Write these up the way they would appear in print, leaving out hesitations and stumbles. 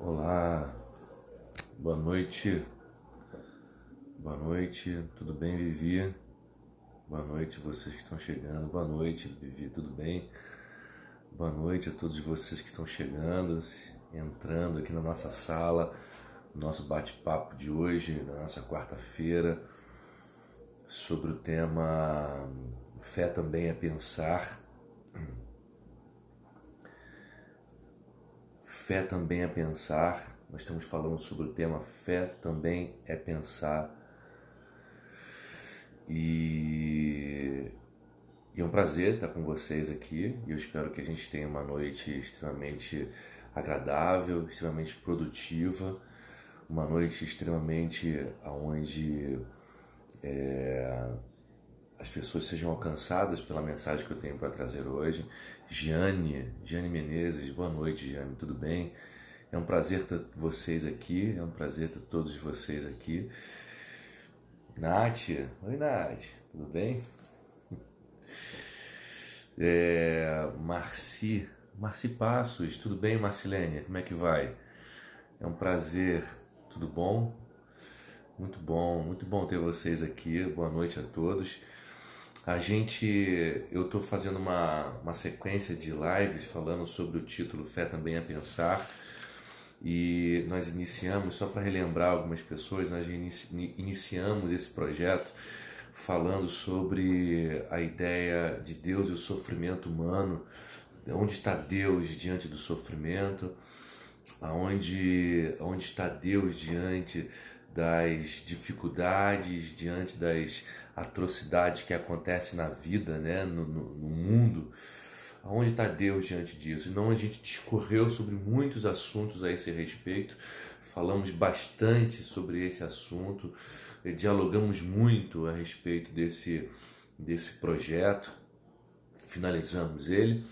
Olá, boa noite, tudo bem, Vivi? Boa noite, vocês que estão chegando, boa noite, Vivi, tudo bem? Boa noite a todos vocês que estão chegando, entrando aqui na nossa sala, nosso bate-papo de hoje, na nossa quarta-feira, sobre o tema Fé também é pensar. Fé também é pensar. Nós estamos falando sobre o tema Fé também é pensar. E é um prazer estar com vocês aqui. E eu espero que a gente tenha uma noite extremamente agradável, extremamente produtiva, uma noite extremamente onde as pessoas sejam alcançadas pela mensagem que eu tenho para trazer hoje. Giane Menezes, boa noite, Giane, tudo bem? É um prazer ter vocês aqui, é um prazer ter todos vocês aqui. Nath, oi Nath, tudo bem? Marci Passos, tudo bem, Marcilene? Como é que vai? É um prazer, tudo bom? Muito bom ter vocês aqui. Boa noite a todos. Eu estou fazendo uma sequência de lives falando sobre o título Fé também é pensar. E nós iniciamos, só para relembrar algumas pessoas, nós iniciamos esse projeto falando sobre a ideia de Deus e o sofrimento humano, onde está Deus diante do sofrimento, onde está Deus diante das dificuldades, diante das atrocidades que acontecem na vida, né, no mundo. Aonde está Deus diante disso? Então a gente discorreu sobre muitos assuntos a esse respeito, falamos bastante sobre esse assunto, dialogamos muito a respeito desse projeto, finalizamos ele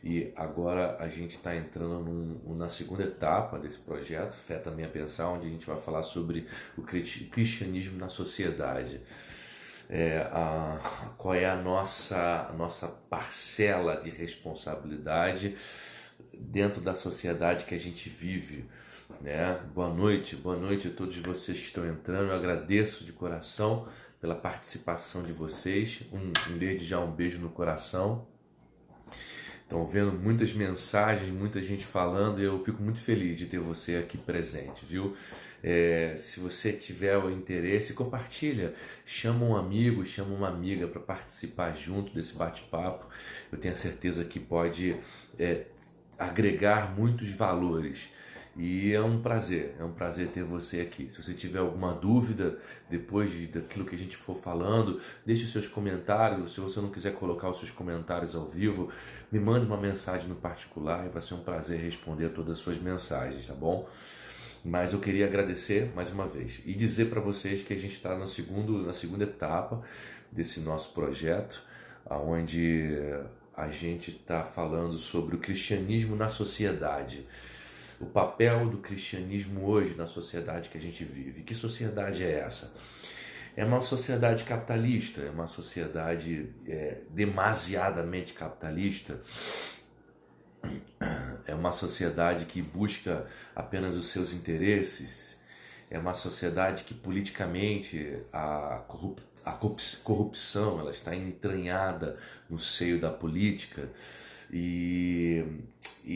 e agora a gente está entrando na segunda etapa desse projeto, Fé também a pensar, onde a gente vai falar sobre o cristianismo na sociedade. Qual é a nossa parcela de responsabilidade dentro da sociedade que a gente vive, né? Boa noite a todos vocês que estão entrando. Eu agradeço de coração pela participação de vocês. Desde já um beijo no coração. Estão vendo muitas mensagens, muita gente falando e eu fico muito feliz de ter você aqui presente, viu? Se você tiver o interesse, compartilha, chama um amigo, chama uma amiga para participar junto desse bate-papo. Eu tenho a certeza que pode agregar muitos valores. E é um prazer ter você aqui. Se você tiver alguma dúvida depois daquilo que a gente for falando, deixe os seus comentários. Se você não quiser colocar os seus comentários ao vivo, me mande uma mensagem no particular e vai ser um prazer responder todas as suas mensagens, tá bom? Mas eu queria agradecer mais uma vez e dizer para vocês que a gente está na segunda etapa desse nosso projeto, onde a gente está falando sobre o cristianismo na sociedade. O papel do cristianismo hoje na sociedade que a gente vive. Que sociedade é essa? É uma sociedade capitalista, é uma sociedade demasiadamente capitalista, é uma sociedade que busca apenas os seus interesses, é uma sociedade que politicamente a corrupção ela está entranhada no seio da política. E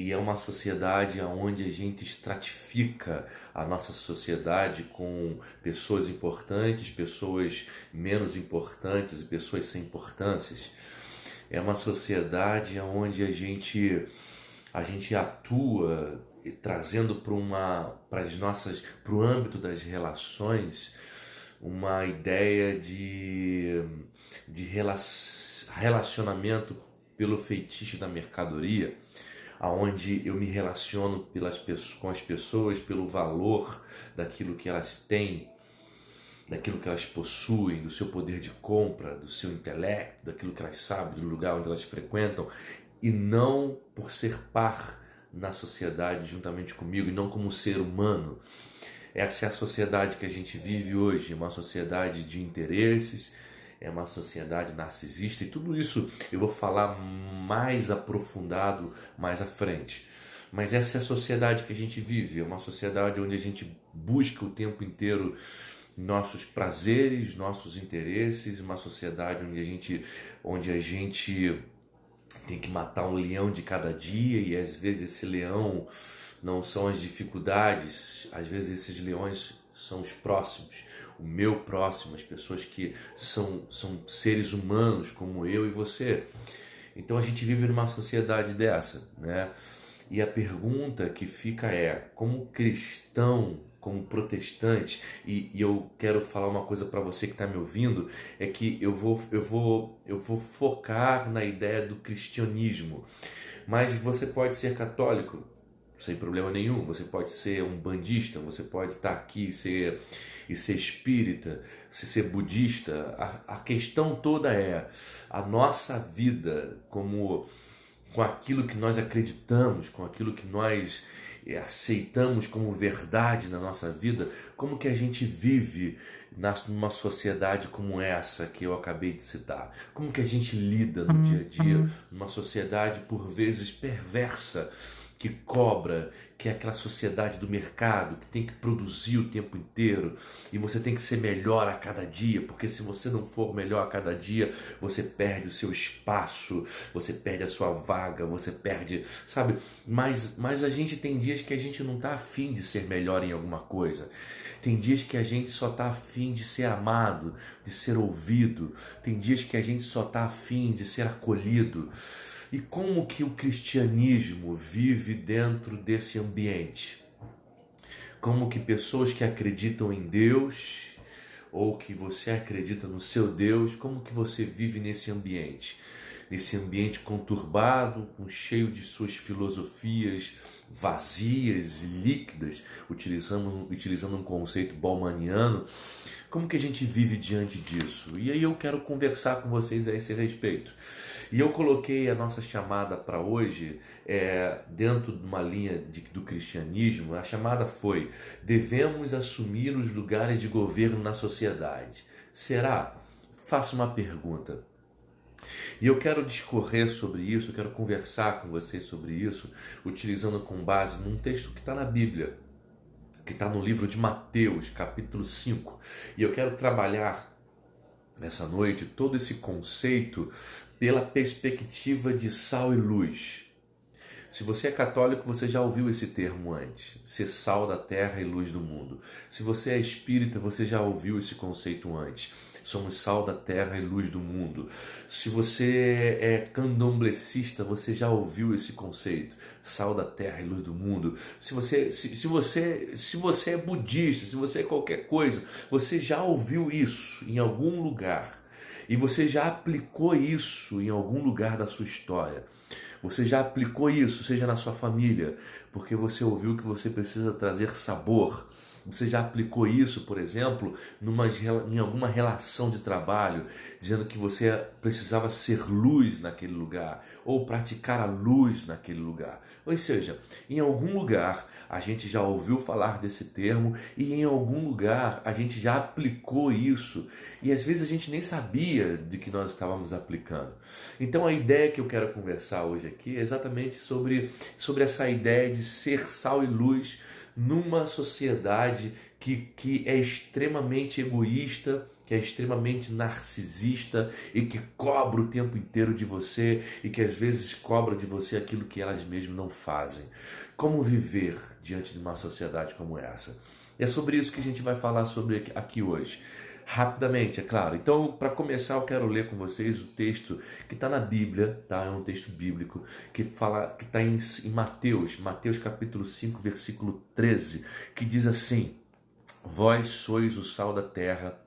é uma sociedade onde a gente estratifica a nossa sociedade com pessoas importantes, pessoas menos importantes e pessoas sem importâncias. É uma sociedade onde a gente atua trazendo para o âmbito das relações uma ideia de relacionamento pelo feitiço da mercadoria, aonde eu me relaciono com as pessoas pelo valor daquilo que elas têm, daquilo que elas possuem, do seu poder de compra, do seu intelecto, daquilo que elas sabem, do lugar onde elas frequentam, e não por ser par na sociedade juntamente comigo, e não como ser humano. Essa é a sociedade que a gente vive hoje, uma sociedade de interesses, é uma sociedade narcisista, e tudo isso eu vou falar mais aprofundado mais à frente. Mas essa é a sociedade que a gente vive, é uma sociedade onde a gente busca o tempo inteiro nossos prazeres, nossos interesses, uma sociedade onde a gente tem que matar um leão de cada dia e às vezes esse leão não são as dificuldades, às vezes esses leões são os próximos, o meu próximo, as pessoas que são seres humanos como eu e você. Então a gente vive numa sociedade dessa, né? E a pergunta que fica é, como cristão, como protestante, e eu quero falar uma coisa para você que está me ouvindo, é que eu vou focar na ideia do cristianismo. Mas você pode ser católico, sem problema nenhum. Você pode ser um bandista, você pode estar aqui e ser espírita, ser budista. A questão toda é a nossa vida com aquilo que nós acreditamos, com aquilo que nós aceitamos como verdade na nossa vida, como que a gente vive numa sociedade como essa que eu acabei de citar? Como que a gente lida no dia a dia numa sociedade por vezes perversa, que cobra, que é aquela sociedade do mercado, que tem que produzir o tempo inteiro e você tem que ser melhor a cada dia, porque se você não for melhor a cada dia, você perde o seu espaço, você perde a sua vaga, você perde, sabe? Mas a gente tem dias que a gente não está afim de ser melhor em alguma coisa. Tem dias que a gente só está afim de ser amado, de ser ouvido. Tem dias que a gente só está afim de ser acolhido. E como que o cristianismo vive dentro desse ambiente? Como que pessoas que acreditam em Deus, ou que você acredita no seu Deus, como que você vive nesse ambiente? Nesse ambiente conturbado, cheio de suas filosofias vazias e líquidas, utilizando um conceito baumaniano, como que a gente vive diante disso? E aí eu quero conversar com vocês a esse respeito. E eu coloquei a nossa chamada para hoje dentro de uma linha do cristianismo. A chamada foi: devemos assumir os lugares de governo na sociedade. Será? Faço uma pergunta. E eu quero discorrer sobre isso, eu quero conversar com vocês sobre isso, utilizando com base num texto que está na Bíblia, que está no livro de Mateus, capítulo 5. E eu quero trabalhar nessa noite todo esse conceito pela perspectiva de sal e luz. Se você é católico, você já ouviu esse termo antes, ser sal da terra e luz do mundo. Se você é espírita, você já ouviu esse conceito antes. Somos sal da terra e luz do mundo. Se você é candomblessista, você já ouviu esse conceito, sal da terra e luz do mundo. Se você é budista, se você é qualquer coisa, você já ouviu isso em algum lugar. E você já aplicou isso em algum lugar da sua história. Você já aplicou isso, seja na sua família, porque você ouviu que você precisa trazer sabor. Você já aplicou isso, por exemplo, em alguma relação de trabalho, dizendo que você precisava ser luz naquele lugar, ou praticar a luz naquele lugar. Ou seja, em algum lugar a gente já ouviu falar desse termo e em algum lugar a gente já aplicou isso. E às vezes a gente nem sabia de que nós estávamos aplicando. Então a ideia que eu quero conversar hoje aqui é exatamente sobre essa ideia de ser sal e luz numa sociedade que é extremamente egoísta, que é extremamente narcisista e que cobra o tempo inteiro de você e que às vezes cobra de você aquilo que elas mesmas não fazem. Como viver diante de uma sociedade como essa? E é sobre isso que a gente vai falar sobre aqui hoje. Rapidamente, é claro. Então, para começar, eu quero ler com vocês o texto que está na Bíblia, tá? É um texto bíblico que está em Mateus capítulo 5, versículo 13, que diz assim: vós sois o sal da terra.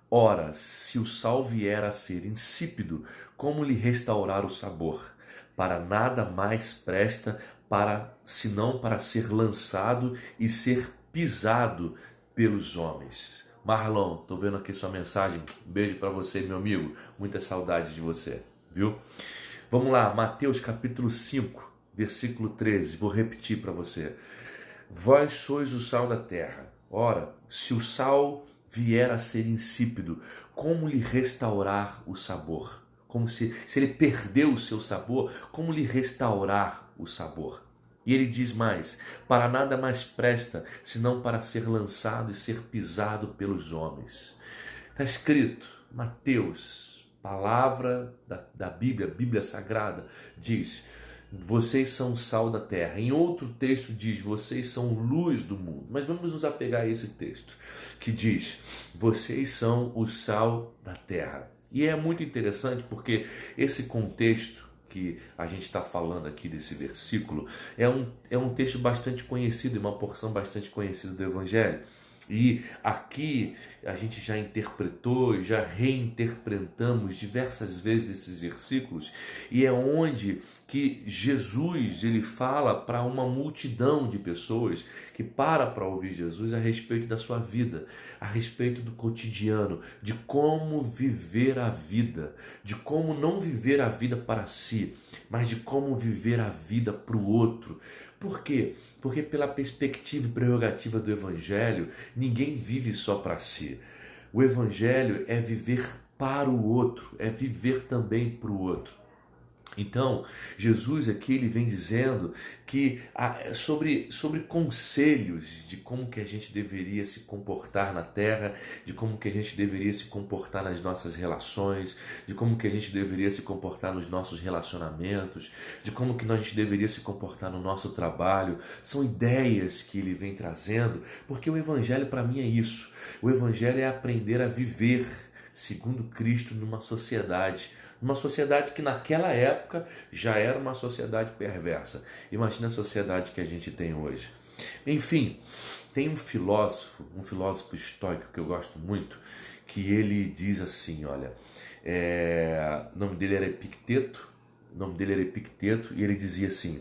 Ora, se o sal vier a ser insípido, como lhe restaurar o sabor? Para nada mais presta senão para ser lançado e ser pisado pelos homens. Marlon, tô vendo aqui sua mensagem. Um beijo para você, meu amigo. Muita saudade de você, viu? Vamos lá, Mateus capítulo 5, versículo 13. Vou repetir para você. Vós sois o sal da terra. Ora, se o sal vier a ser insípido, como lhe restaurar o sabor? Como se ele perdeu o seu sabor, como lhe restaurar o sabor? E ele diz mais: para nada mais presta, senão para ser lançado e ser pisado pelos homens. Está escrito, Mateus, palavra da Bíblia, Bíblia Sagrada, diz: vocês são o sal da terra. Em outro texto diz: vocês são luz do mundo. Mas vamos nos apegar a esse texto, que diz: vocês são o sal da terra. E é muito interessante porque esse contexto que a gente está falando aqui desse versículo é um texto bastante conhecido, uma porção bastante conhecida do Evangelho. E aqui a gente já interpretou e já reinterpretamos diversas vezes esses versículos, e é onde que Jesus ele fala para uma multidão de pessoas que para ouvir Jesus a respeito da sua vida, a respeito do cotidiano, de como viver a vida, de como não viver a vida para si, mas de como viver a vida para o outro. Por quê? Porque pela perspectiva e prerrogativa do Evangelho, ninguém vive só para si. O Evangelho é viver para o outro, é viver também para o outro. Então, Jesus aqui ele vem dizendo que sobre conselhos de como que a gente deveria se comportar na terra, de como que a gente deveria se comportar nas nossas relações, de como que a gente deveria se comportar nos nossos relacionamentos, de como que a gente deveria se comportar no nosso trabalho. São ideias que ele vem trazendo, porque o Evangelho para mim é isso. O Evangelho é aprender a viver segundo Cristo numa sociedade que naquela época já era uma sociedade perversa. Imagina a sociedade que a gente tem hoje. Enfim, tem um filósofo estoico que eu gosto muito, que ele diz assim, olha, o nome dele era Epicteto, e ele dizia assim,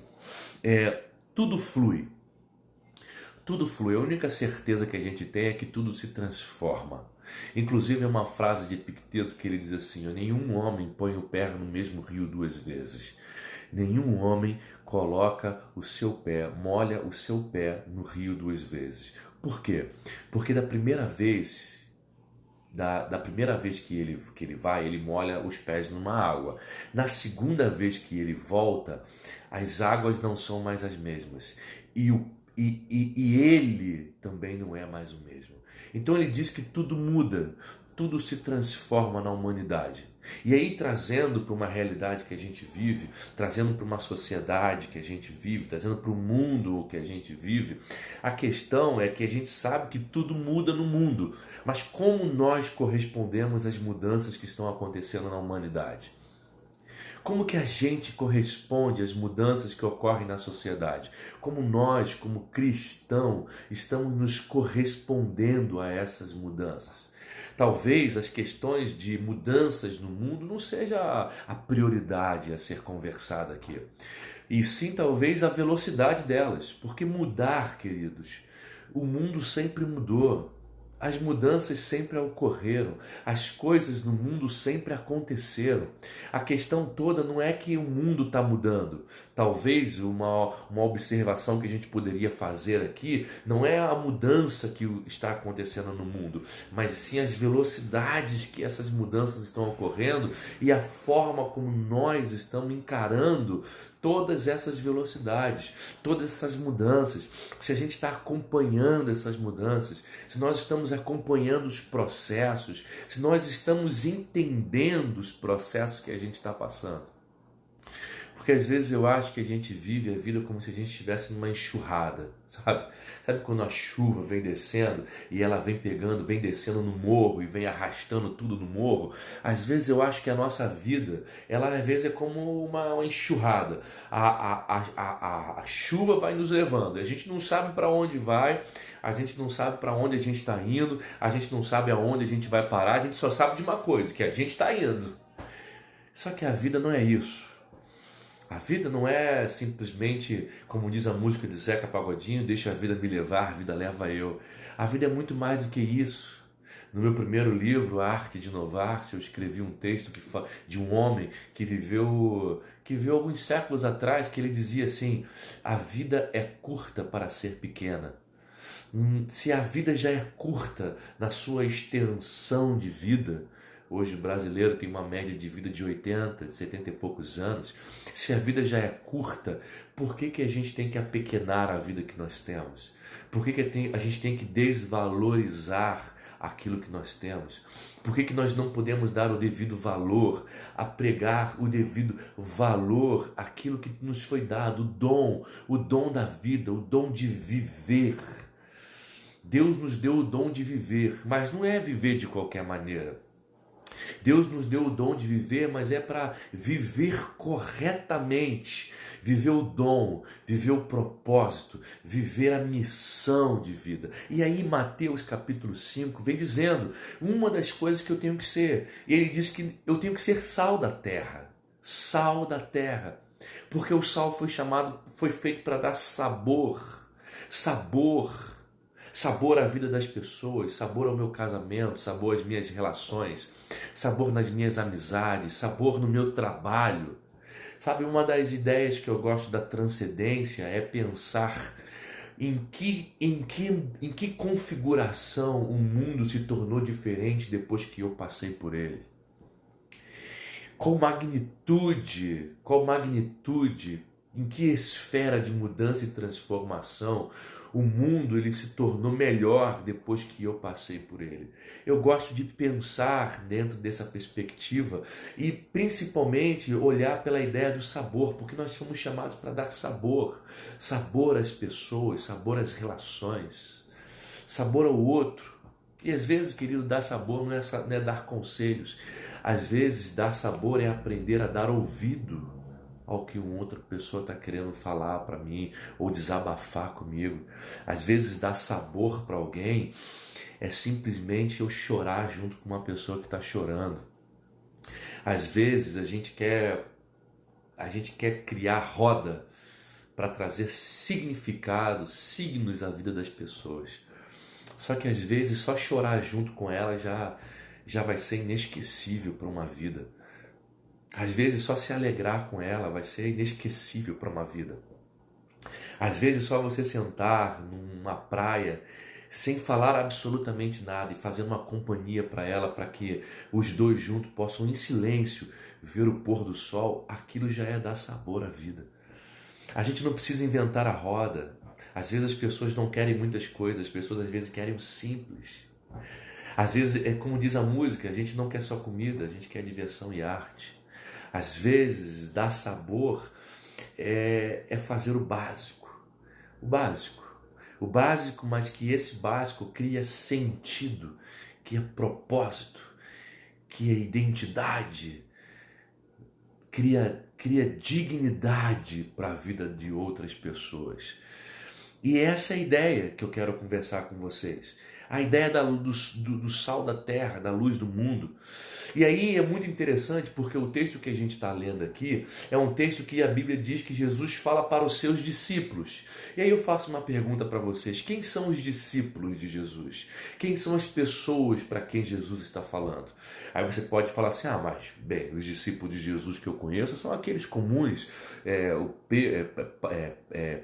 tudo flui, a única certeza que a gente tem é que tudo se transforma. Inclusive é uma frase de Epicteto que ele diz assim: nenhum homem põe o pé no mesmo rio duas vezes. Nenhum homem molha o seu pé no rio duas vezes. Por quê? Porque da primeira vez que ele vai, ele molha os pés numa água. Na segunda vez que ele volta, as águas não são mais as mesmas. E ele também não é mais o mesmo. Então ele diz que tudo muda, tudo se transforma na humanidade. E aí, trazendo para uma realidade que a gente vive, trazendo para uma sociedade que a gente vive, trazendo para o mundo que a gente vive, a questão é que a gente sabe que tudo muda no mundo, mas como nós correspondemos às mudanças que estão acontecendo na humanidade? Como que a gente corresponde às mudanças que ocorrem na sociedade? Como nós, como cristãos, estamos nos correspondendo a essas mudanças? Talvez as questões de mudanças no mundo não seja a prioridade a ser conversada aqui. E sim, talvez a velocidade delas. Porque mudar, queridos, o mundo sempre mudou. As mudanças sempre ocorreram, as coisas no mundo sempre aconteceram. A questão toda não é que o mundo está mudando. Talvez uma observação que a gente poderia fazer aqui não é a mudança que está acontecendo no mundo, mas sim as velocidades que essas mudanças estão ocorrendo e a forma como nós estamos encarando todas essas velocidades, todas essas mudanças. Se a gente está acompanhando essas mudanças, se nós estamos acompanhando os processos, se nós estamos entendendo os processos que a gente está passando. Porque às vezes eu acho que a gente vive a vida como se a gente estivesse numa enxurrada, sabe? Sabe quando a chuva vem descendo e ela vem pegando, vem descendo no morro e vem arrastando tudo no morro? Às vezes eu acho que a nossa vida, ela às vezes é como uma enxurrada. A chuva vai nos levando, a gente não sabe para onde vai, a gente não sabe para onde a gente está indo, a gente não sabe aonde a gente vai parar, a gente só sabe de uma coisa, que a gente está indo. Só que a vida não é isso. A vida não é simplesmente, como diz a música de Zeca Pagodinho, deixa a vida me levar, a vida leva eu. A vida é muito mais do que isso. No meu primeiro livro, A Arte de Inovar-se, eu escrevi um texto de um homem que viveu alguns séculos atrás, que ele dizia assim: a vida é curta para ser pequena. Se a vida já é curta na sua extensão de vida, Hoje o brasileiro tem uma média de vida de 80, de 70 e poucos anos. Se a vida já é curta, por que que a gente tem que apequenar a vida que nós temos? Por que que a gente tem que desvalorizar aquilo que nós temos? Por que que nós não podemos dar o devido valor, a pregar o devido valor àquilo que nos foi dado, o dom da vida, o dom de viver? Deus nos deu o dom de viver, mas não é viver de qualquer maneira. Deus nos deu o dom de viver, mas é para viver corretamente, viver o dom, viver o propósito, viver a missão de vida. E aí Mateus capítulo 5 vem dizendo uma das coisas que eu tenho que ser. E ele diz que eu tenho que ser sal da terra, porque o sal foi feito para dar sabor à vida das pessoas, sabor ao meu casamento, sabor às minhas relações, sabor nas minhas amizades, sabor no meu trabalho. Sabe, uma das ideias que eu gosto da transcendência é pensar em que configuração o mundo se tornou diferente depois que eu passei por ele. Qual magnitude, em que esfera de mudança e transformação o mundo ele se tornou melhor depois que eu passei por ele. Eu gosto de pensar dentro dessa perspectiva e principalmente olhar pela ideia do sabor, porque nós fomos chamados para dar sabor às pessoas, sabor às relações, sabor ao outro. E às vezes, querido, dar sabor não é dar conselhos. Às vezes, dar sabor é aprender a dar ouvido ao que uma outra pessoa está querendo falar para mim ou desabafar comigo. Às vezes, dar sabor para alguém é simplesmente eu chorar junto com uma pessoa que está chorando. Às vezes, a gente quer criar roda para trazer significados, signos à vida das pessoas. Só que às vezes só chorar junto com ela já vai ser inesquecível para uma vida. Às vezes só se alegrar com ela vai ser inesquecível para uma vida. Às vezes só você sentar numa praia sem falar absolutamente nada e fazer uma companhia para ela, para que os dois juntos possam em silêncio ver o pôr do sol, aquilo já é dar sabor à vida. A gente não precisa inventar a roda. Às vezes as pessoas não querem muitas coisas, as pessoas às vezes querem o simples. Às vezes, é como diz a música, a gente não quer só comida, a gente quer diversão e arte. Às vezes, dar sabor é fazer o básico. O básico, mas que esse básico cria sentido, cria propósito, cria identidade, cria dignidade para a vida de outras pessoas. E essa é a ideia que eu quero conversar com vocês. A ideia do sal da terra, da luz do mundo. E aí é muito interessante porque o texto que a gente está lendo aqui é um texto que a Bíblia diz que Jesus fala para os seus discípulos. E aí eu faço uma pergunta para vocês. Quem são os discípulos de Jesus? Quem são as pessoas para quem Jesus está falando? Aí você pode falar assim, mas bem, os discípulos de Jesus que eu conheço são aqueles comuns,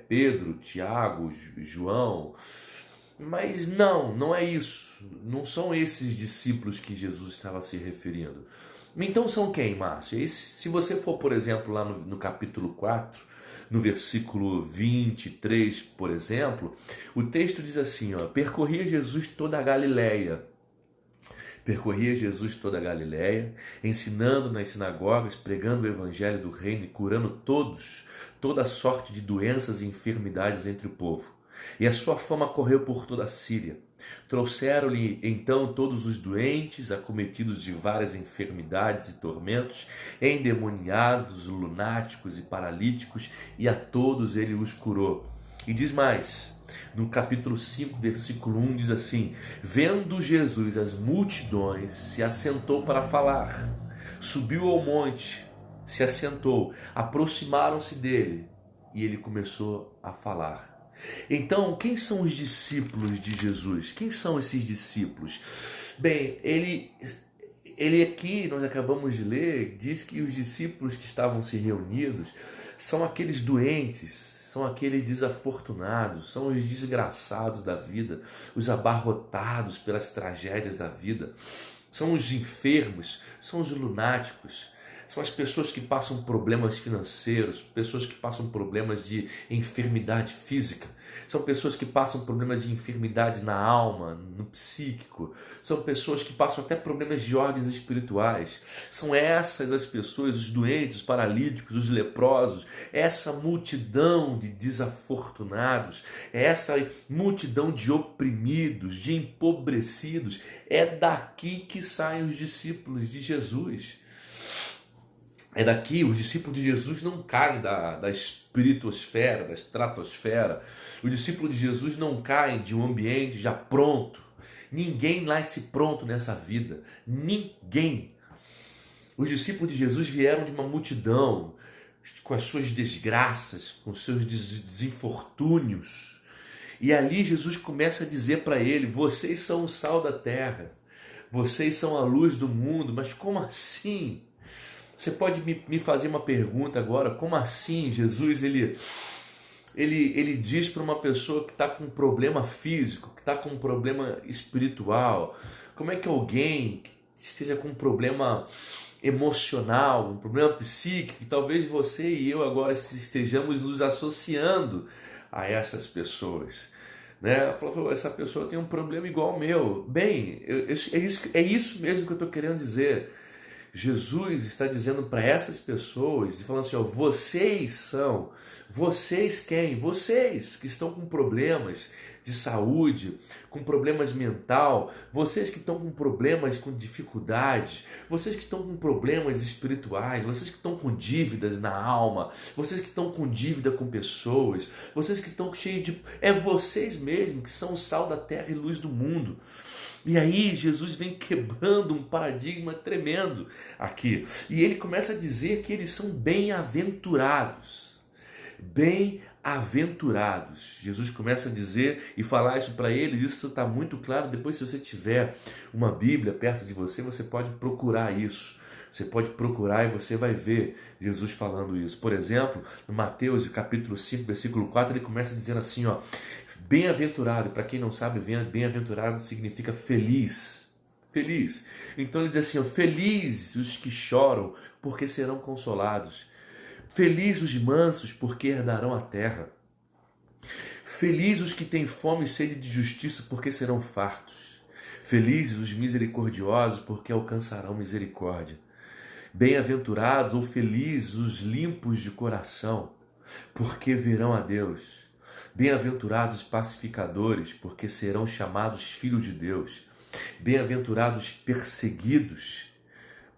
Pedro, Tiago, João. Mas não é isso. Não são esses discípulos que Jesus estava se referindo. Então são quem, Márcio? Se você for, por exemplo, lá no capítulo 4, no versículo 23, por exemplo, o texto diz assim, percorria Jesus toda a Galileia, ensinando nas sinagogas, pregando o evangelho do reino e curando toda sorte de doenças e enfermidades entre o povo. E a sua fama correu por toda a Síria. Trouxeram-lhe então todos os doentes, acometidos de várias enfermidades e tormentos, endemoniados, lunáticos e paralíticos, e a todos ele os curou. E diz mais, no capítulo 5, versículo 1, diz assim, vendo Jesus as multidões, se assentou para falar. Subiu ao monte, se assentou, aproximaram-se dele, e ele começou a falar. Então, quem são os discípulos de Jesus? Quem são esses discípulos? Bem, ele aqui, nós acabamos de ler, diz que os discípulos que estavam se reunidos são aqueles doentes, são aqueles desafortunados, são os desgraçados da vida, os abarrotados pelas tragédias da vida. são os enfermos, são os lunáticos, são as pessoas que passam problemas financeiros, pessoas que passam problemas de enfermidade física, são pessoas que passam problemas de enfermidades na alma, no psíquico, são pessoas que passam até problemas de ordens espirituais. São essas as pessoas, os doentes, os paralíticos, os leprosos, essa multidão de desafortunados, essa multidão de oprimidos, de empobrecidos, é daqui que saem os discípulos de Jesus. É daqui, os discípulos de Jesus não caem da espiritosfera, da estratosfera. Os discípulos de Jesus não caem de um ambiente já pronto. Ninguém nasce pronto nessa vida. Ninguém. Os discípulos de Jesus vieram de uma multidão, com as suas desgraças, com os seus desinfortúnios. E ali Jesus começa a dizer para ele: vocês são o sal da terra, vocês são a luz do mundo. Mas como assim? Você pode me fazer uma pergunta agora: como assim Jesus ele diz para uma pessoa que está com um problema físico, que está com um problema espiritual, como é que alguém que esteja com um problema emocional, um problema psíquico, que talvez você e eu agora estejamos nos associando a essas pessoas, né? Falou, essa pessoa tem um problema igual ao meu. Bem, é isso mesmo que eu estou querendo dizer. Jesus está dizendo para essas pessoas, e falando assim, ó, vocês quem? Vocês que estão com problemas de saúde, com problemas mental, vocês que estão com problemas, com dificuldades, vocês que estão com problemas espirituais, vocês que estão com dívidas na alma, vocês que estão com dívida com pessoas, vocês que estão cheios de... É vocês mesmos que são o sal da terra e luz do mundo. E aí Jesus vem quebrando um paradigma tremendo aqui. E ele começa a dizer que eles são bem-aventurados. Bem-aventurados. Jesus começa a dizer e falar isso para eles. Isso está muito claro. Depois, se você tiver uma Bíblia perto de você, você pode procurar isso. Você pode procurar e você vai ver Jesus falando isso. Por exemplo, no Mateus capítulo 5, versículo 4, ele começa dizendo assim, ó: bem-aventurado, para quem não sabe, bem-aventurado significa feliz. Feliz. Então ele diz assim, ó, feliz os que choram, porque serão consolados. Feliz os mansos, porque herdarão a terra. Feliz os que têm fome e sede de justiça, porque serão fartos. Felizes os misericordiosos, porque alcançarão misericórdia. Bem-aventurados ou felizes os limpos de coração, porque verão a Deus. Bem-aventurados os pacificadores, porque serão chamados filhos de Deus. Bem-aventurados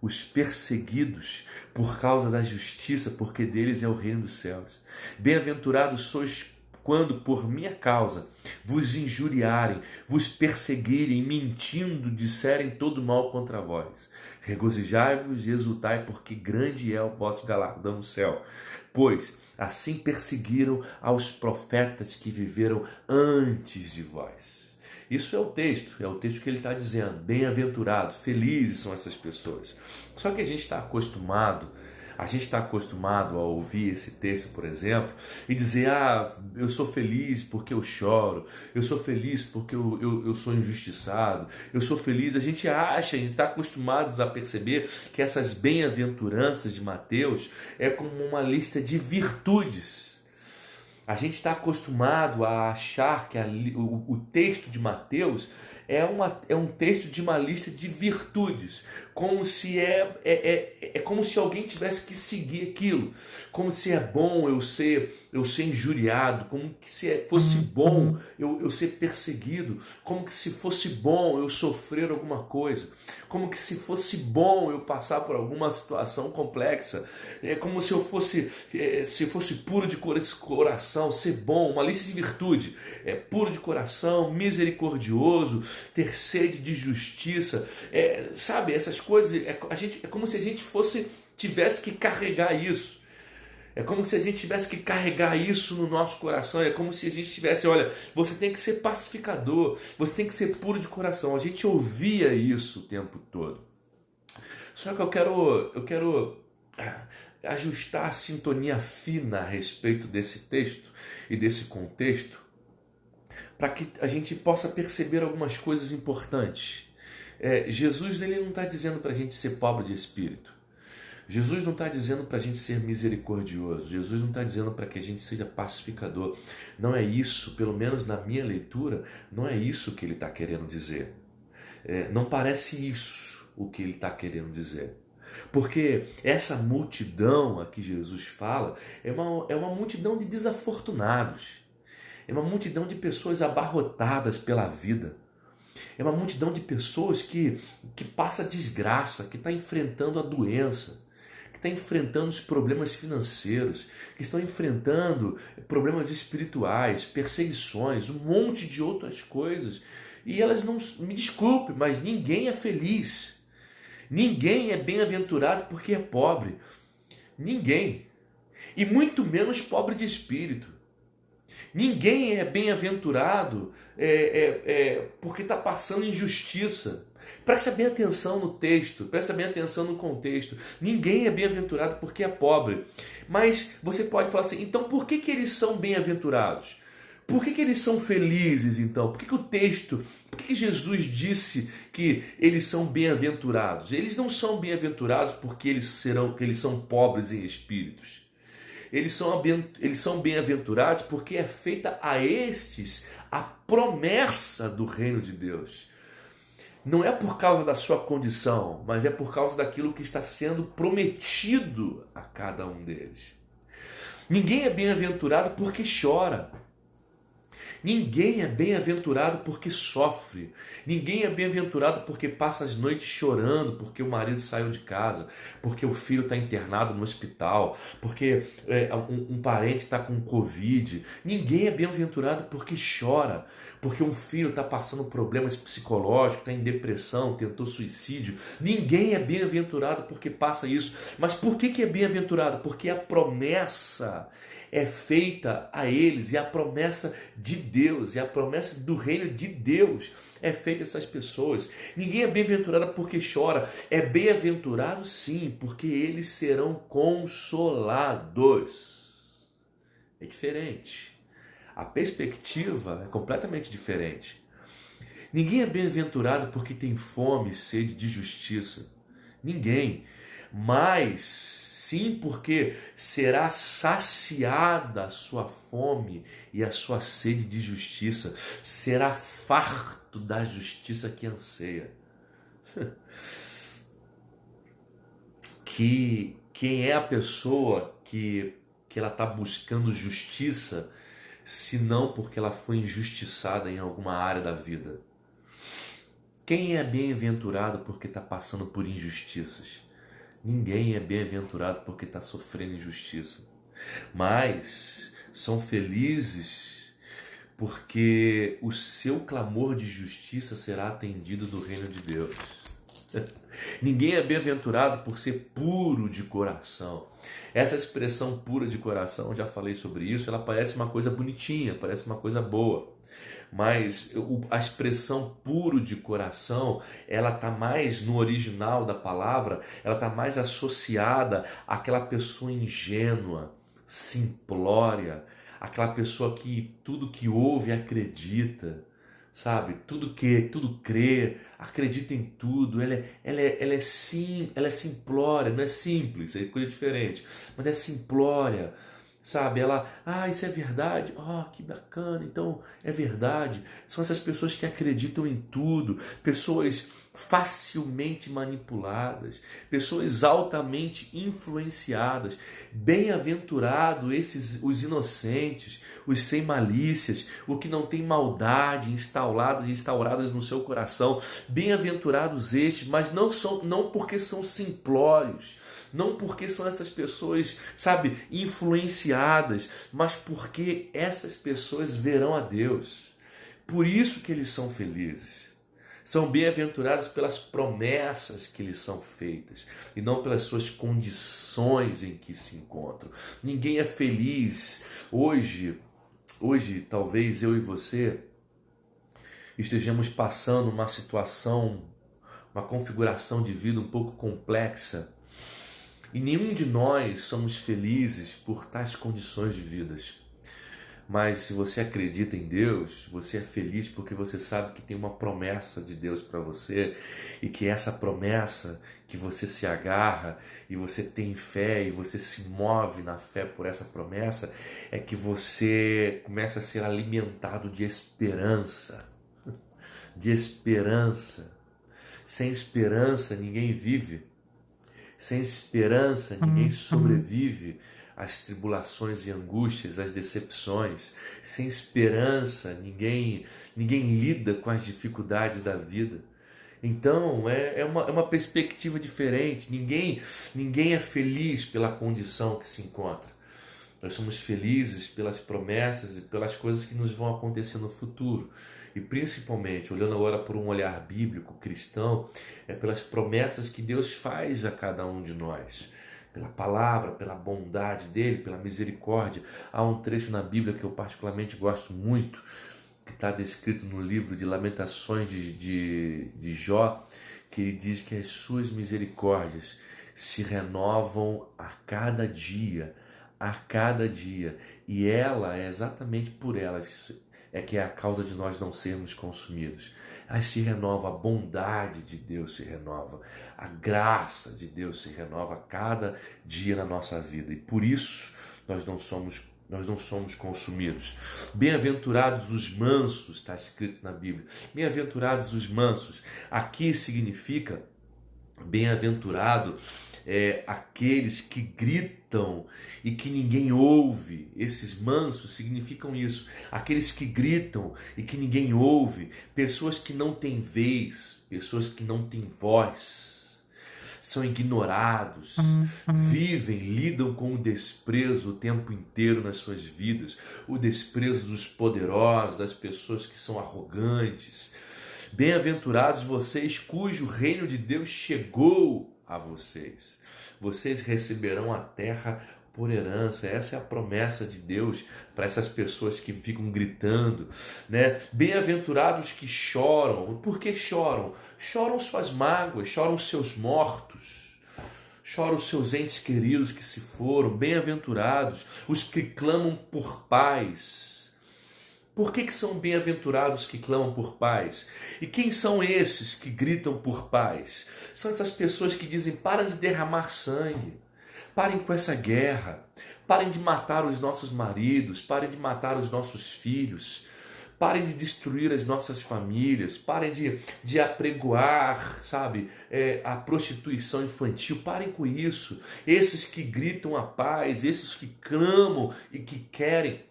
os perseguidos por causa da justiça, porque deles é o reino dos céus. Bem-aventurados sois quando por minha causa vos injuriarem, vos perseguirem, mentindo, disserem todo mal contra vós. Regozijai-vos e exultai, porque grande é o vosso galardão no céu. Pois assim perseguiram aos profetas que viveram antes de vós. Isso é o texto que ele está dizendo. Bem-aventurados, felizes são essas pessoas. Só que a gente está acostumado a ouvir esse texto, por exemplo, e dizer, eu sou feliz porque eu choro, eu sou feliz porque eu sou injustiçado, eu sou feliz. A gente está acostumado a perceber que essas bem-aventuranças de Mateus é como uma lista de virtudes. A gente está acostumado a achar que o texto de Mateus é um texto de uma lista de virtudes, como se como se alguém tivesse que seguir aquilo, como se é bom eu ser injuriado, como que se fosse bom eu ser perseguido, como que se fosse bom eu sofrer alguma coisa, como que se fosse bom eu passar por alguma situação complexa, como se eu fosse puro de coração, ser bom, uma lista de virtude, puro de coração, misericordioso, ter sede de justiça, sabe, essas coisas, é como se a gente tivesse que carregar isso. É como se a gente tivesse que carregar isso no nosso coração. É como se a gente tivesse, olha, você tem que ser pacificador, você tem que ser puro de coração. A gente ouvia isso o tempo todo. Só que eu quero ajustar a sintonia fina a respeito desse texto e desse contexto, para que a gente possa perceber algumas coisas importantes. Jesus ele não está dizendo para a gente ser pobre de espírito. Jesus não está dizendo para a gente ser misericordioso. Jesus não está dizendo para que a gente seja pacificador. Não é isso, pelo menos na minha leitura, não é isso que ele está querendo dizer. Não parece isso o que ele está querendo dizer. Porque essa multidão a que Jesus fala é uma multidão de desafortunados. É uma multidão de pessoas abarrotadas pela vida. É uma multidão de pessoas que passa desgraça, que está enfrentando a doença, que está enfrentando os problemas financeiros, que estão enfrentando problemas espirituais, perseguições, um monte de outras coisas. E elas não, me desculpe, mas ninguém é feliz. Ninguém é bem-aventurado porque é pobre. Ninguém. E muito menos pobre de espírito. Ninguém é bem-aventurado porque está passando injustiça. Presta bem atenção no texto, presta bem atenção no contexto. Ninguém é bem-aventurado porque é pobre. Mas você pode falar assim, então por que eles são bem-aventurados? Por que eles são felizes então? Por que o texto, por que Jesus disse que eles são bem-aventurados? Eles não são bem-aventurados porque eles são pobres em espíritos. Eles são bem-aventurados porque é feita a estes a promessa do reino de Deus. Não é por causa da sua condição, mas é por causa daquilo que está sendo prometido a cada um deles. Ninguém é bem-aventurado porque chora. Ninguém é bem-aventurado porque sofre. Ninguém é bem-aventurado porque passa as noites chorando, porque o marido saiu de casa, porque o filho está internado no hospital, porque um parente está com Covid. Ninguém é bem-aventurado porque chora, porque um filho está passando problemas psicológicos, está em depressão, tentou suicídio. Ninguém é bem-aventurado porque passa isso. Mas por que é bem-aventurado? Porque a promessa é feita a eles, e a promessa de Deus, e a promessa do reino de Deus é feita a essas pessoas. Ninguém é bem-aventurado porque chora, é bem-aventurado sim, porque eles serão consolados. É diferente. A perspectiva é completamente diferente. Ninguém é bem-aventurado porque tem fome e sede de justiça. Ninguém. Mas sim, porque será saciada a sua fome e a sua sede de justiça. Será farto da justiça que anseia. Quem é a pessoa que ela está buscando justiça, se não porque ela foi injustiçada em alguma área da vida? Quem é bem-aventurado porque está passando por injustiças? Ninguém é bem-aventurado porque está sofrendo injustiça. Mas são felizes porque o seu clamor de justiça será atendido do reino de Deus. Ninguém é bem-aventurado por ser puro de coração. Essa expressão pura de coração, eu já falei sobre isso, ela parece uma coisa bonitinha, parece uma coisa boa. Mas a expressão puro de coração, ela está mais no original da palavra, ela está mais associada àquela pessoa ingênua, simplória, aquela pessoa que tudo que ouve acredita, sabe? Tudo crê, acredita em tudo. Ela é simplória, não é simples, é coisa diferente, mas é simplória. Sabe, isso é verdade, que bacana, então é verdade. São essas pessoas que acreditam em tudo, pessoas facilmente manipuladas, pessoas altamente influenciadas. Bem-aventurado os inocentes, os sem malícias, o que não tem maldade instauradas no seu coração. Bem-aventurados estes, mas não porque são simplórios, não porque são essas pessoas, sabe, influenciadas, mas porque essas pessoas verão a Deus. Por isso que eles são felizes. São bem-aventurados pelas promessas que lhes são feitas e não pelas suas condições em que se encontram. Ninguém é feliz. Hoje talvez eu e você estejamos passando uma situação, uma configuração de vida um pouco complexa. E nenhum de nós somos felizes por tais condições de vidas. Mas se você acredita em Deus, você é feliz porque você sabe que tem uma promessa de Deus para você e que essa promessa que você se agarra e você tem fé e você se move na fé por essa promessa é que você começa a ser alimentado de esperança, de esperança. Sem esperança ninguém vive. Sem esperança ninguém sobrevive às tribulações e angústias, às decepções. Sem esperança ninguém lida com as dificuldades da vida. Então é uma perspectiva diferente. Ninguém é feliz pela condição que se encontra. Nós somos felizes pelas promessas e pelas coisas que nos vão acontecer no futuro. E principalmente, olhando agora por um olhar bíblico, cristão, é pelas promessas que Deus faz a cada um de nós. Pela palavra, pela bondade dele, pela misericórdia. Há um trecho na Bíblia que eu particularmente gosto muito, que está descrito no livro de Lamentações de Jó, que ele diz que as suas misericórdias se renovam a cada dia, e ela é exatamente por elas é que é a causa de nós não sermos consumidos. Aí se renova, a bondade de Deus se renova, a graça de Deus se renova a cada dia na nossa vida, e por isso nós não somos consumidos. Bem-aventurados os mansos, está escrito na Bíblia. Bem-aventurados os mansos. Aqui significa bem-aventurado aqueles que gritam e que ninguém ouve. Esses mansos significam isso. Aqueles que gritam e que ninguém ouve. Pessoas que não têm vez, pessoas que não têm voz. São ignorados, lidam com o desprezo o tempo inteiro nas suas vidas. O desprezo dos poderosos, das pessoas que são arrogantes. Bem-aventurados vocês cujo reino de Deus chegou a vocês. Vocês receberão a terra por herança. Essa é a promessa de Deus para essas pessoas que ficam gritando, né? Bem-aventurados que choram. Por que choram? Choram suas mágoas, choram seus mortos, choram os seus entes queridos que se foram. Bem-aventurados os que clamam por paz. Por que são bem-aventurados que clamam por paz? E quem são esses que gritam por paz? São essas pessoas que dizem: parem de derramar sangue, parem com essa guerra, parem de matar os nossos maridos, parem de matar os nossos filhos, parem de destruir as nossas famílias, parem de apregoar, sabe, a prostituição infantil, parem com isso. Esses que gritam a paz, esses que clamam e que querem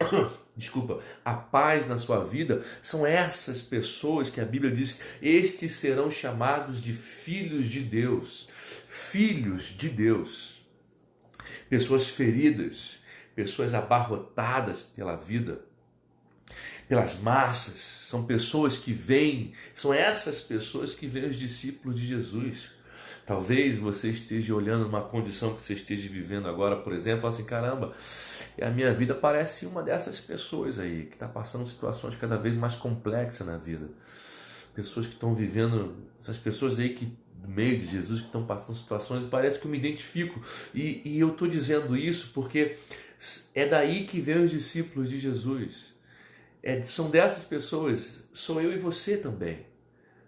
a paz na sua vida, são essas pessoas que a Bíblia diz: estes serão chamados de filhos de Deus. Filhos de Deus. Pessoas feridas, pessoas abarrotadas pela vida, pelas massas, são pessoas que veem, são essas pessoas que veem os discípulos de Jesus. Talvez você esteja olhando uma condição que você esteja vivendo agora, por exemplo, e fala assim: caramba, a minha vida parece uma dessas pessoas aí, que está passando situações cada vez mais complexas na vida. Pessoas que estão vivendo, essas pessoas aí que no meio de Jesus, que estão passando situações, e parece que eu me identifico. E eu estou dizendo isso porque é daí que vem os discípulos de Jesus. São dessas pessoas, sou eu e você também.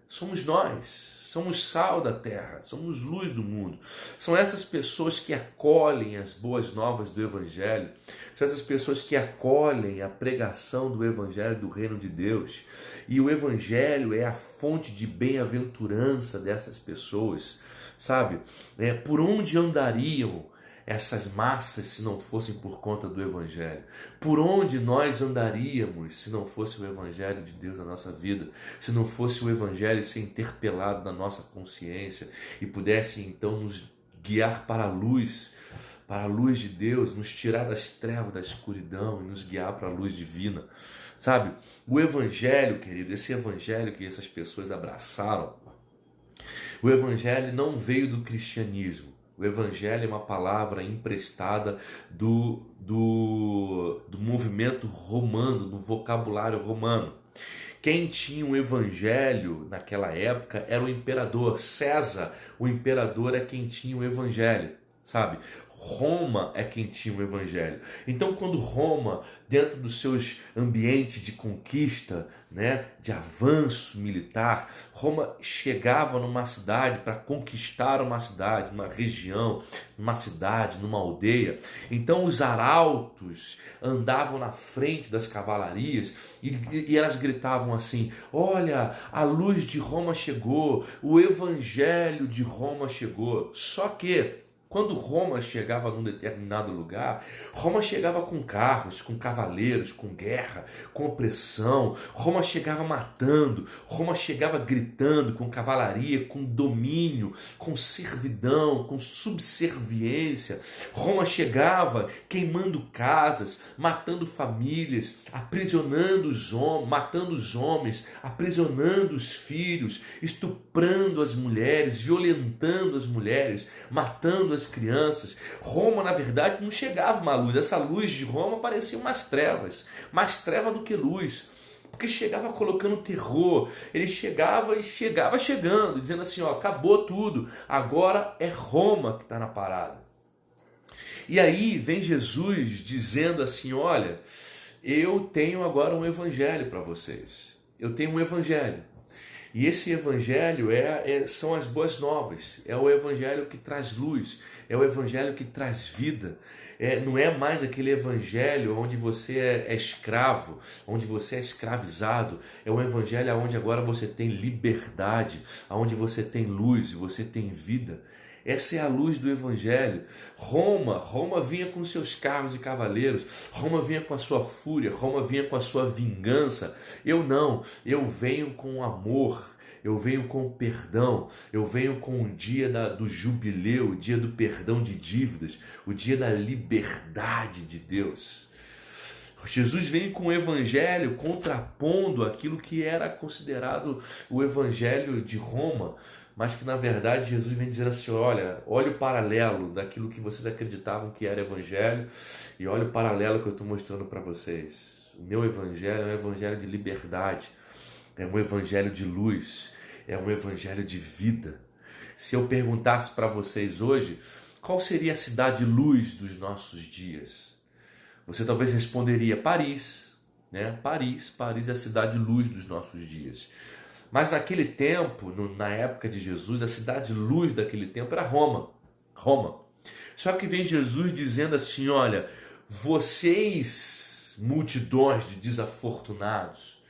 Somos nós. Somos sal da terra, somos luz do mundo. São essas pessoas que acolhem as boas novas do Evangelho. São essas pessoas que acolhem a pregação do Evangelho do Reino de Deus. E o Evangelho é a fonte de bem-aventurança dessas pessoas. Sabe? Por onde andariam essas massas se não fossem por conta do Evangelho? Por onde nós andaríamos se não fosse o Evangelho de Deus na nossa vida? Se não fosse o Evangelho ser interpelado na nossa consciência e pudesse então nos guiar para a luz de Deus, nos tirar das trevas, da escuridão e nos guiar para a luz divina, sabe? O Evangelho, querido, esse Evangelho que essas pessoas abraçaram, o Evangelho não veio do cristianismo. O Evangelho é uma palavra emprestada do movimento romano, do vocabulário romano. Quem tinha o Evangelho naquela época era o imperador. César, o imperador, é quem tinha o Evangelho, sabe? Roma é quem tinha o evangelho. Então, quando Roma, dentro dos seus ambientes de conquista, né, de avanço militar, Roma chegava numa cidade para conquistar uma cidade, uma região, numa cidade, numa aldeia. Então, os arautos andavam na frente das cavalarias e elas gritavam assim: olha, a luz de Roma chegou, o evangelho de Roma chegou. Só que quando Roma chegava num determinado lugar, Roma chegava com carros, com cavaleiros, com guerra, com opressão. Roma chegava matando, Roma chegava gritando, com cavalaria, com domínio, com servidão, com subserviência. Roma chegava queimando casas, matando famílias, aprisionando os homens, matando os homens, aprisionando os filhos, estuprando as mulheres, violentando as mulheres, matando as crianças. Roma, na verdade, não chegava uma luz. Essa luz de Roma parecia umas trevas, mais treva do que luz, porque chegava colocando terror. Ele chegava chegando, dizendo assim: ó, acabou tudo, agora é Roma que está na parada. E aí vem Jesus dizendo assim: olha, eu tenho agora um evangelho para vocês. Eu tenho um evangelho. E esse evangelho são as boas novas, é o evangelho que traz luz, é o evangelho que traz vida. Não é mais aquele evangelho onde você é escravo, onde você é escravizado. É um evangelho onde agora você tem liberdade, onde você tem luz, você tem vida. Essa é a luz do evangelho. Roma vinha com seus carros e cavaleiros, Roma vinha com a sua fúria, Roma vinha com a sua vingança. Eu não, eu venho com amor, eu venho com perdão, eu venho com o dia do jubileu, o dia do perdão de dívidas, o dia da liberdade de Deus. Jesus vem com o evangelho contrapondo aquilo que era considerado o evangelho de Roma, mas que na verdade Jesus vem dizer assim: olha o paralelo daquilo que vocês acreditavam que era evangelho e olha o paralelo que eu estou mostrando para vocês. O meu evangelho é um evangelho de liberdade, é um evangelho de luz, é um evangelho de vida. Se eu perguntasse para vocês hoje, qual seria a cidade luz dos nossos dias? Você talvez responderia Paris, né? Paris é a cidade luz dos nossos dias. Mas naquele tempo, na época de Jesus, a cidade luz daquele tempo era Roma. Só que vem Jesus dizendo assim: olha, vocês multidões de desafortunados,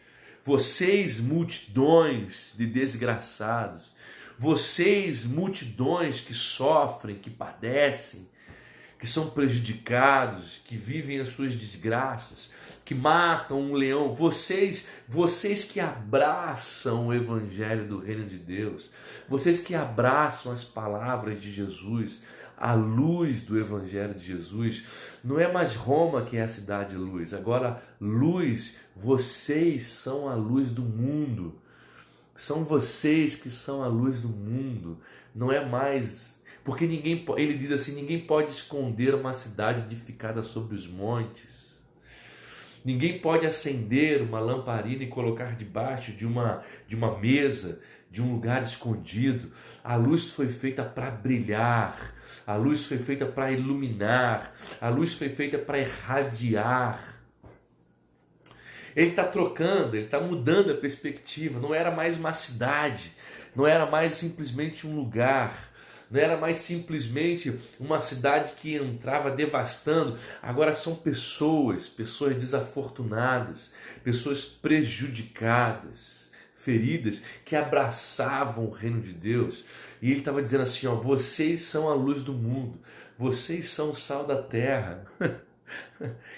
vocês multidões de desgraçados, vocês multidões que sofrem, que padecem, que são prejudicados, que vivem as suas desgraças, que matam um leão, vocês que abraçam o evangelho do reino de Deus, vocês que abraçam as palavras de Jesus, a luz do evangelho de Jesus, não é mais Roma que é a cidade luz, agora luz, vocês são a luz do mundo, são vocês que são a luz do mundo, não é mais, porque ele diz assim, ninguém pode esconder uma cidade edificada sobre os montes. Ninguém pode acender uma lamparina e colocar debaixo de uma mesa, de um lugar escondido. A luz foi feita para brilhar, a luz foi feita para iluminar, a luz foi feita para irradiar. Ele está trocando, ele está mudando a perspectiva. Não era mais uma cidade, não era mais simplesmente um lugar, não era mais simplesmente uma cidade que entrava devastando. Agora são pessoas desafortunadas, pessoas prejudicadas, feridas, que abraçavam o reino de Deus. E ele estava dizendo assim: ó, vocês são a luz do mundo, vocês são o sal da terra.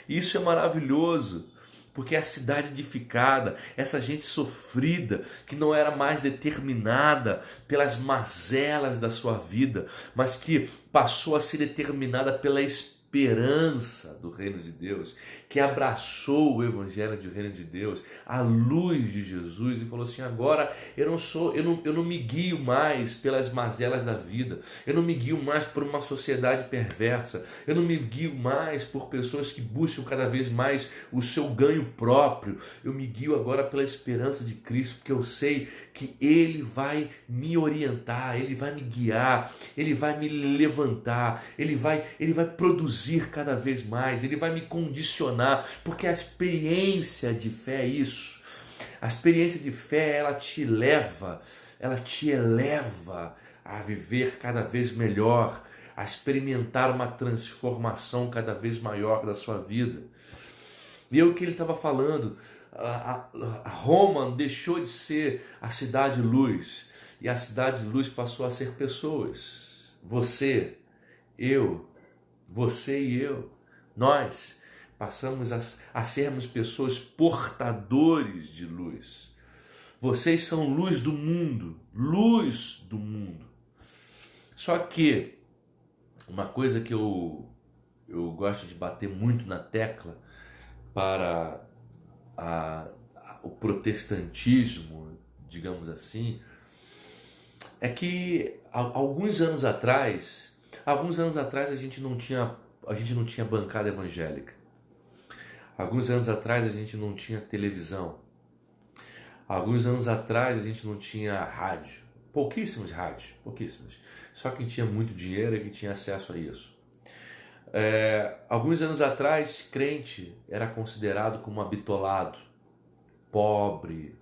Isso é maravilhoso. Porque a cidade edificada, essa gente sofrida, que não era mais determinada pelas mazelas da sua vida, mas que passou a ser determinada pela esperança esperança do reino de Deus, que abraçou o evangelho do reino de Deus, a luz de Jesus, e falou assim: agora eu não me guio mais pelas mazelas da vida, eu não me guio mais por uma sociedade perversa, eu não me guio mais por pessoas que buscam cada vez mais o seu ganho próprio, eu me guio agora pela esperança de Cristo, porque eu sei que Ele vai me orientar, Ele vai me guiar, Ele vai me levantar, Ele vai produzir cada vez mais, Ele vai me condicionar, porque a experiência de fé é isso. A experiência de fé, ela te eleva a viver cada vez melhor, a experimentar uma transformação cada vez maior da sua vida. E é o que ele estava falando, a Roma deixou de ser a cidade de luz, e a cidade de luz passou a ser pessoas. Você e eu, nós passamos a sermos pessoas portadores de luz. Vocês são luz do mundo, luz do mundo. Só que uma coisa que eu gosto de bater muito na tecla para o protestantismo, digamos assim, é que alguns anos atrás a gente não tinha bancada evangélica. Alguns anos atrás a gente não tinha televisão. Alguns anos atrás a gente não tinha rádio. Pouquíssimos rádios, pouquíssimos. Só quem tinha muito dinheiro é que tinha acesso a isso. Alguns anos atrás, crente era considerado como abitolado, pobre.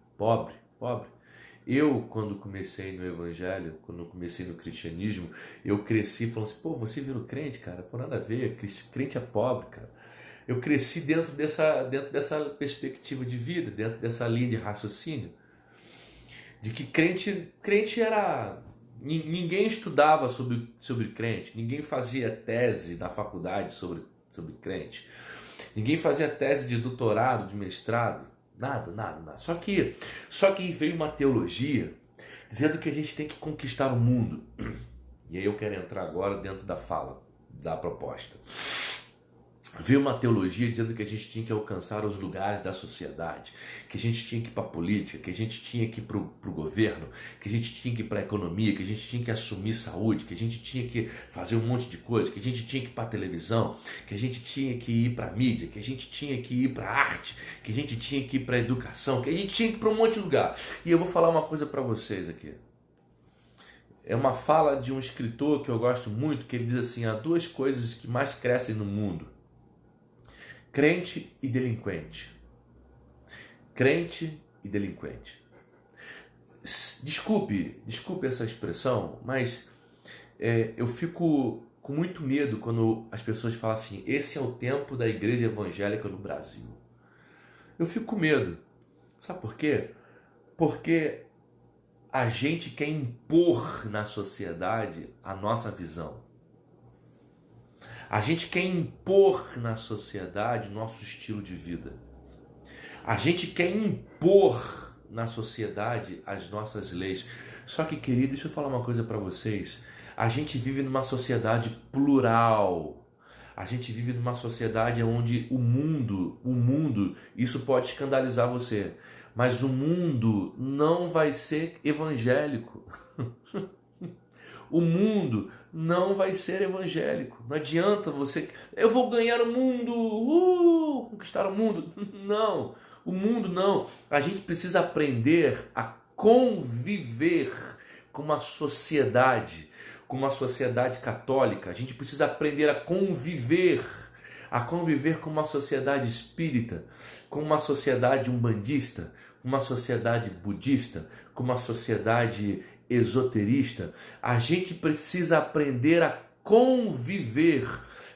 Eu, quando comecei no evangelho, quando comecei no cristianismo, eu cresci falando assim: pô, você virou crente, cara? Por nada a ver, crente é pobre, cara. Eu cresci dentro dessa perspectiva de vida, dentro dessa linha de raciocínio, de que crente era... Ninguém estudava sobre crente, ninguém fazia tese na faculdade sobre crente, ninguém fazia tese de doutorado, de mestrado, nada. Só que veio uma teologia dizendo que a gente tem que conquistar o mundo. E aí eu quero entrar agora dentro da fala, da proposta. Veio uma teologia dizendo que a gente tinha que alcançar os lugares da sociedade, que a gente tinha que ir para a política, que a gente tinha que ir para o governo, que a gente tinha que ir para a economia, que a gente tinha que assumir saúde, que a gente tinha que fazer um monte de coisa, que a gente tinha que ir para a televisão, que a gente tinha que ir para a mídia, que a gente tinha que ir para a arte, que a gente tinha que ir para a educação, que a gente tinha que ir para um monte de lugar. E eu vou falar uma coisa para vocês aqui. É uma fala de um escritor que eu gosto muito, que ele diz assim: há duas coisas que mais crescem no mundo: crente e delinquente. Crente e delinquente. Desculpe essa expressão, mas eu fico com muito medo quando as pessoas falam assim: esse é o tempo da igreja evangélica no Brasil. Eu fico com medo. Sabe por quê? Porque a gente quer impor na sociedade a nossa visão. A gente quer impor na sociedade o nosso estilo de vida. A gente quer impor na sociedade as nossas leis. Só que, querido, deixa eu falar uma coisa para vocês. A gente vive numa sociedade plural. A gente vive numa sociedade onde o mundo, isso pode escandalizar você, mas o mundo não vai ser evangélico. O mundo não vai ser evangélico. Não adianta você... eu vou ganhar o mundo, conquistar o mundo. Não, o mundo não. A gente precisa aprender a conviver com uma sociedade católica. A gente precisa aprender a conviver com uma sociedade espírita, com uma sociedade umbandista, com uma sociedade budista, com uma sociedade esoterista. A gente precisa aprender a conviver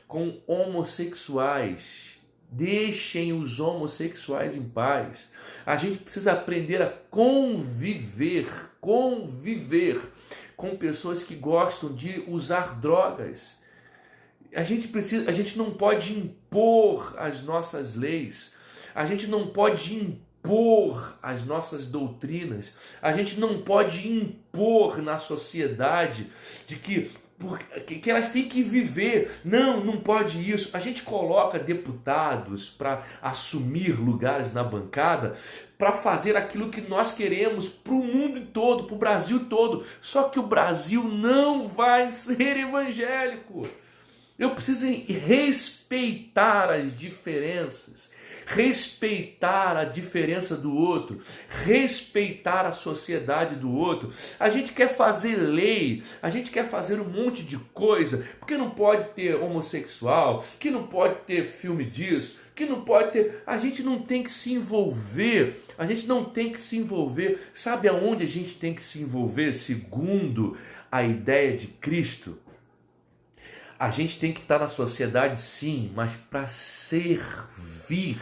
com homossexuais. Deixem os homossexuais em paz. A gente precisa aprender a conviver com pessoas que gostam de usar drogas. A gente não pode impor as nossas leis. A gente não pode impor as nossas doutrinas. A gente não pode impor na sociedade de que que elas têm que viver. Não pode isso. A gente coloca deputados para assumir lugares na bancada para fazer aquilo que nós queremos para o mundo todo, para o Brasil todo. Só que o Brasil não vai ser evangélico. Eu preciso respeitar as diferenças, respeitar a diferença do outro, respeitar a sociedade do outro. A gente quer fazer lei, a gente quer fazer um monte de coisa, porque não pode ter homossexual, que não pode ter filme disso, que não pode ter... A gente não tem que se envolver, a gente não tem que se envolver. Sabe aonde a gente tem que se envolver segundo a ideia de Cristo? A gente tem que estar na sociedade, sim, mas para servir.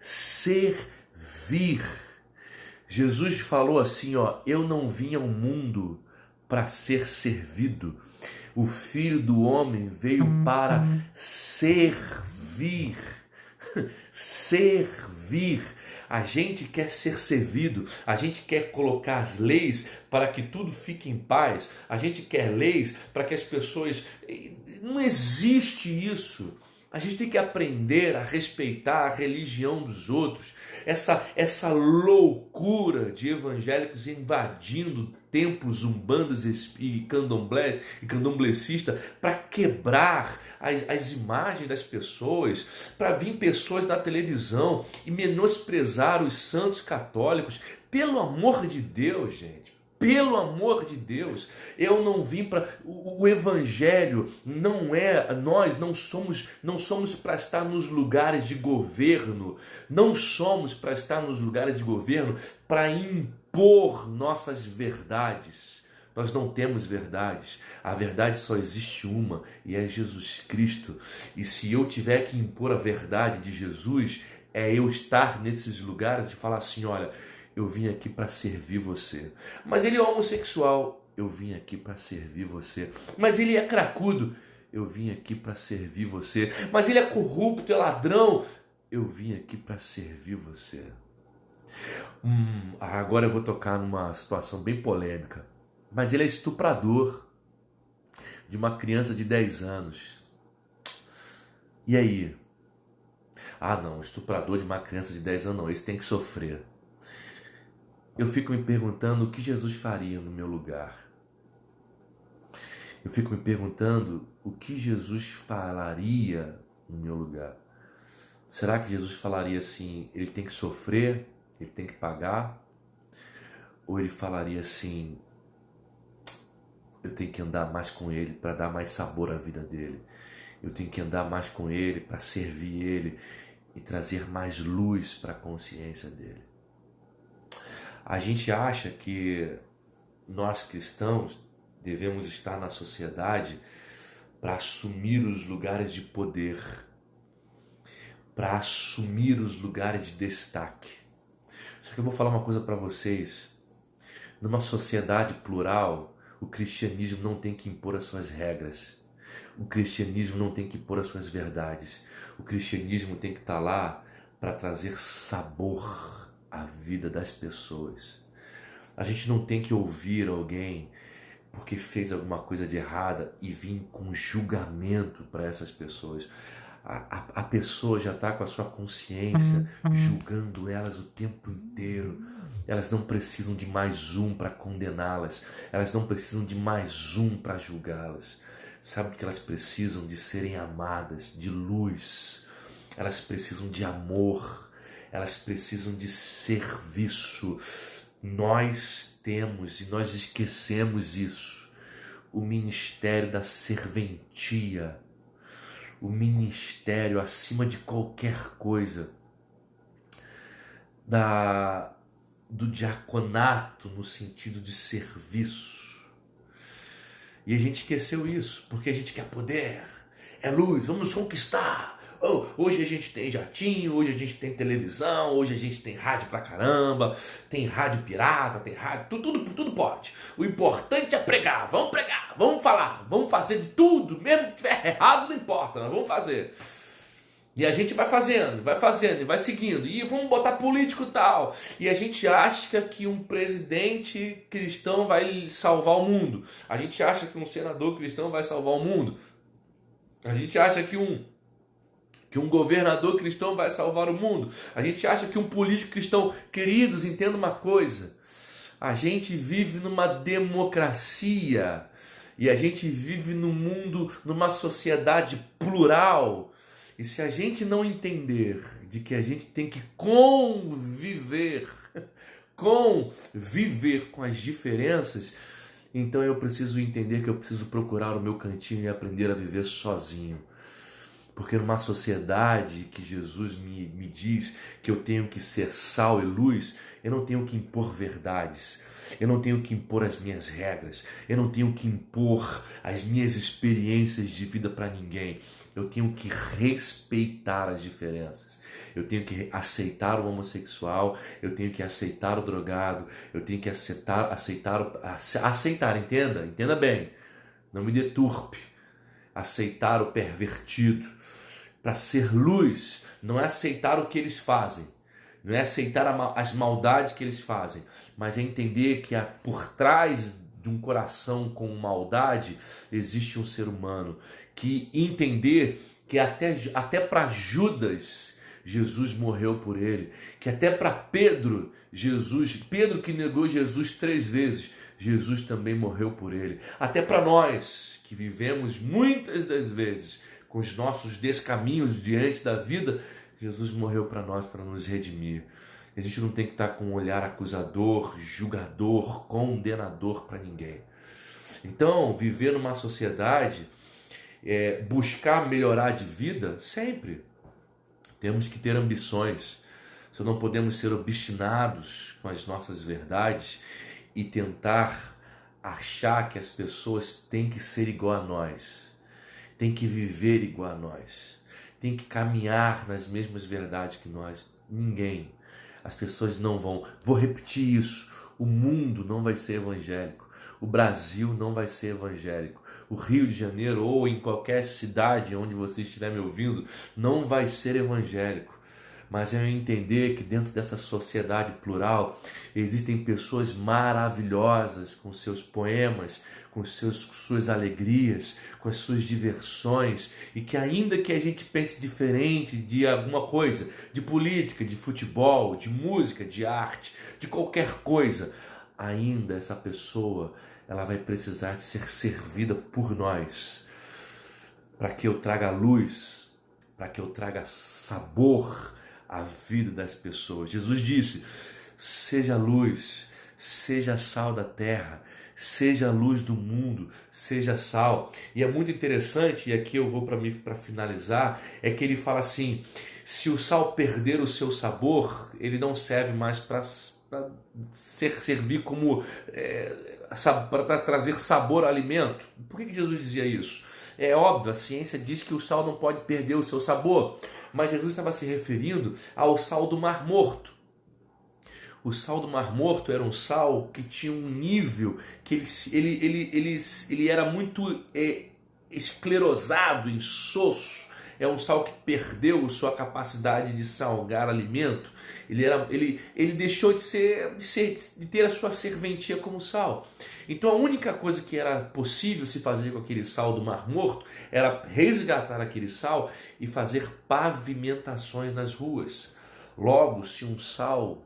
Servir. Jesus falou assim, eu não vim ao mundo para ser servido. O Filho do Homem veio para servir. Servir. A gente quer ser servido, a gente quer colocar as leis para que tudo fique em paz, a gente quer leis para que as pessoas... Não existe isso. A gente tem que aprender a respeitar a religião dos outros. Essa loucura de evangélicos invadindo templos, umbandas e candomblecistas para quebrar as imagens das pessoas, para vir pessoas na televisão e menosprezar os santos católicos. Pelo amor de Deus, gente. Pelo amor de Deus, eu não vim para... O evangelho não é... Nós não somos para estar nos lugares de governo. Não somos para estar nos lugares de governo para impor nossas verdades. Nós não temos verdades. A verdade só existe uma e é Jesus Cristo. E se eu tiver que impor a verdade de Jesus, é eu estar nesses lugares e falar assim, olha... Eu vim aqui para servir você. Mas ele é homossexual. Eu vim aqui para servir você. Mas ele é cracudo. Eu vim aqui para servir você. Mas ele é corrupto, é ladrão. Eu vim aqui para servir você. Agora eu vou tocar numa situação bem polêmica. Mas ele é estuprador de uma criança de 10 anos. E aí? Não, estuprador de uma criança de 10 anos não. Esse tem que sofrer. Eu fico me perguntando o que Jesus faria no meu lugar. Eu fico me perguntando o que Jesus falaria no meu lugar. Será que Jesus falaria assim, ele tem que sofrer, ele tem que pagar? Ou ele falaria assim, eu tenho que andar mais com ele para dar mais sabor à vida dele. Eu tenho que andar mais com ele para servir ele e trazer mais luz para a consciência dele. A gente acha que nós cristãos devemos estar na sociedade para assumir os lugares de poder, para assumir os lugares de destaque. Só que eu vou falar uma coisa para vocês. Numa sociedade plural, o cristianismo não tem que impor as suas regras. O cristianismo não tem que impor as suas verdades. O cristianismo tem que estar lá para trazer sabor a vida das pessoas. A gente não tem que ouvir alguém porque fez alguma coisa de errada e vir com julgamento para essas pessoas. A pessoa já está com a sua consciência julgando elas o tempo inteiro. Elas não precisam de mais um para condená-las. Elas não precisam de mais um para julgá-las. Sabe que elas precisam de serem amadas, de luz. Elas precisam de amor. Elas precisam de serviço. Nós temos, e nós esquecemos isso, o ministério da serventia, o ministério acima de qualquer coisa, do diaconato no sentido de serviço. E a gente esqueceu isso, porque a gente quer poder, é luz, vamos conquistar. Hoje a gente tem jatinho, hoje a gente tem televisão, hoje a gente tem rádio pra caramba, tem rádio pirata, tem rádio, tudo pode. O importante é pregar, vamos falar, vamos fazer de tudo, mesmo que estiver errado, não importa, nós vamos fazer. E a gente vai fazendo, e vai seguindo. E vamos botar político tal. E a gente acha que um presidente cristão vai salvar o mundo. A gente acha que um senador cristão vai salvar o mundo. A gente acha que um governador cristão vai salvar o mundo. A gente acha que um político cristão... Queridos, entenda uma coisa. A gente vive numa democracia. E a gente vive num mundo, numa sociedade plural. E se a gente não entender de que a gente tem que conviver com as diferenças, então eu preciso entender que eu preciso procurar o meu cantinho e aprender a viver sozinho. Porque numa sociedade que Jesus me diz que eu tenho que ser sal e luz, eu não tenho que impor verdades. Eu não tenho que impor as minhas regras. Eu não tenho que impor as minhas experiências de vida para ninguém. Eu tenho que respeitar as diferenças. Eu tenho que aceitar o homossexual. Eu tenho que aceitar o drogado. Eu tenho que aceitar, entenda bem. Não me deturpe. Aceitar o pervertido. Para ser luz, não é aceitar o que eles fazem. Não é aceitar as maldades que eles fazem, mas é entender que por trás de um coração com maldade existe um ser humano. Que entender que até para Judas, Jesus morreu por ele. Que até para Pedro que negou Jesus 3 vezes, Jesus também morreu por ele. Até para nós, que vivemos muitas das vezes com os nossos descaminhos diante da vida, Jesus morreu para nós, para nos redimir. A gente não tem que estar com um olhar acusador, julgador, condenador para ninguém. Então, viver numa sociedade, buscar melhorar de vida, sempre. Temos que ter ambições. Só não podemos ser obstinados com as nossas verdades e tentar achar que as pessoas têm que ser igual a nós. Têm que viver igual a nós. Tem que caminhar nas mesmas verdades que nós. Ninguém. As pessoas não vão. Vou repetir isso. O mundo não vai ser evangélico. O Brasil não vai ser evangélico. O Rio de Janeiro ou em qualquer cidade onde você estiver me ouvindo não vai ser evangélico. Mas é eu entender que dentro dessa sociedade plural existem pessoas maravilhosas com seus poemas, com suas alegrias, com as suas diversões, e que ainda que a gente pense diferente de alguma coisa, de política, de futebol, de música, de arte, de qualquer coisa, ainda essa pessoa ela vai precisar de ser servida por nós, para que eu traga luz, para que eu traga sabor à vida das pessoas. Jesus disse: seja luz, seja sal da terra, seja a luz do mundo, seja sal. E é muito interessante, e aqui eu vou para finalizar, é que ele fala assim: se o sal perder o seu sabor, ele não serve mais para servir como para trazer sabor ao alimento. Por que Jesus dizia isso? É óbvio, a ciência diz que o sal não pode perder o seu sabor, mas Jesus estava se referindo ao sal do Mar Morto. O sal do Mar Morto era um sal que tinha um nível que ele era muito esclerosado, insosso. É um sal que perdeu sua capacidade de salgar alimento. Ele deixou de ter a sua serventia como sal. Então a única coisa que era possível se fazer com aquele sal do Mar Morto era resgatar aquele sal e fazer pavimentações nas ruas. Logo, se um sal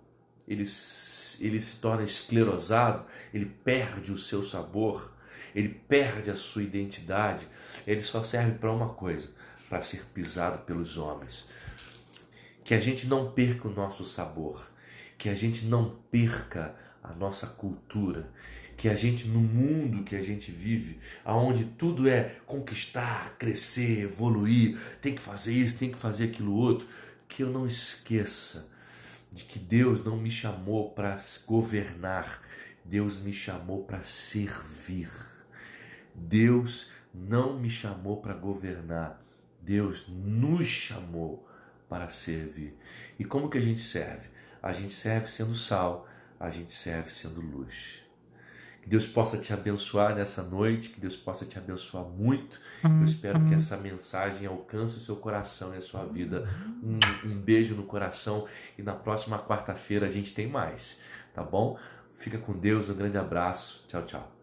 ele se torna esclerosado, ele perde o seu sabor, ele perde a sua identidade, ele só serve para uma coisa: para ser pisado pelos homens. Que a gente não perca o nosso sabor, que a gente não perca a nossa cultura, que a gente, no mundo que a gente vive, onde tudo é conquistar, crescer, evoluir, tem que fazer isso, tem que fazer aquilo outro, que eu não esqueça de que Deus não me chamou para governar, Deus me chamou para servir. Deus não me chamou para governar, Deus nos chamou para servir. E como que a gente serve? A gente serve sendo sal, a gente serve sendo luz. Que Deus possa te abençoar nessa noite, que Deus possa te abençoar muito. Eu espero que essa mensagem alcance o seu coração e a sua vida. Um beijo no coração e na próxima quarta-feira a gente tem mais, tá bom? Fica com Deus, um grande abraço. Tchau, tchau.